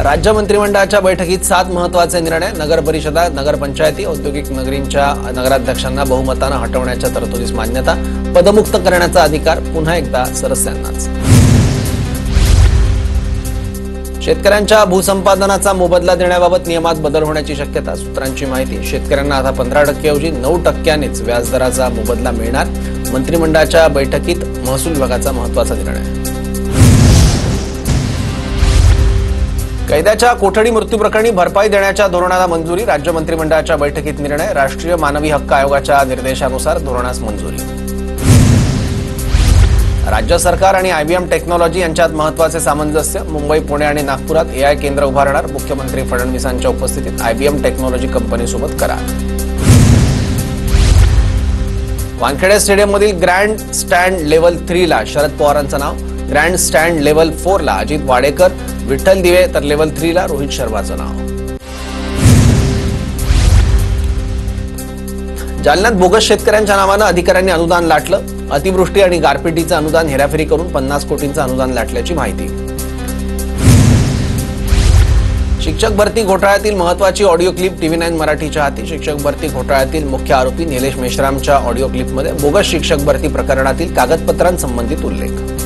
राज्य मंत्रिमंडळाच्या बैठकीत 7 महत्त्वाचे निर्णय. नगर परिषदा, नगरपंचायती, औद्योगिक नगरींच्या नगराध्यक्षांना बहुमताने हटवण्याच्या तरतुदीस मान्यता. पदमुक्त करण्याचा अधिकार पुन्हा एकदा सदस्यांनाच. शेतकऱ्यांच्या भूसंपादनाचा मोबदला देण्याबाबत नियमात बदल होण्याची शक्यता. सूत्रांची माहिती. शेतकऱ्यांना आता 15% ऐवजी 9%नीच व्याजदराचा मोबदला मिळणार. मंत्रिमंडळाच्या बैठकीत महसूल विभागाचा महत्त्वाचा निर्णय. कैद्याच्या कोठडी मृत्यू प्रकरणी भरपाई देण्याच्या धोरणाला मंजुरी. राज्य मंत्रिमंडळाच्या बैठकीत निर्णय. राष्ट्रीय मानवी हक्क आयोगाच्या निर्देशानुसार धोरणास मंजुरी. राज्य सरकार आणि IBM टेक्नॉलॉजी यांच्यात महत्त्वाचे सामंजस्य. मुंबई, पुणे आणि नागपुरात AI केंद्र उभारणार. मुख्यमंत्री फडणवीसांच्या उपस्थितीत IBM टेक्नॉलॉजी कंपनीसोबत करार. वानखेडे स्टेडियममधील ग्रँड स्टँड लेव्हल 3 ला शरद पवारांचं नाव. ग्रँड स्टँड लेव्हल 4 ला अजित वाडेकर, विठ्ठल दिवे, तर लेव्हल 3 ला रोहित शर्माचं नाव. जालन्यात बोगस शेतकऱ्यांच्या नावानं अधिकाऱ्यांनी अनुदान लाटलं. अतिवृष्टी आणि गारपिटीचं अनुदान हेराफेरी करून 50 कोटींचं अनुदान लाटल्याची माहिती. शिक्षक भरती घोटाळ्यातील महत्त्वाची ऑडिओ क्लिप TV9 मराठीच्या हाती. शिक्षक भरती घोटाळ्यातील मुख्य आरोपी निलेश मेश्रामच्या ऑडिओ क्लिपमध्ये बोगस शिक्षक भरती प्रकरणातील कागदपत्रांसंबंधित उल्लेख.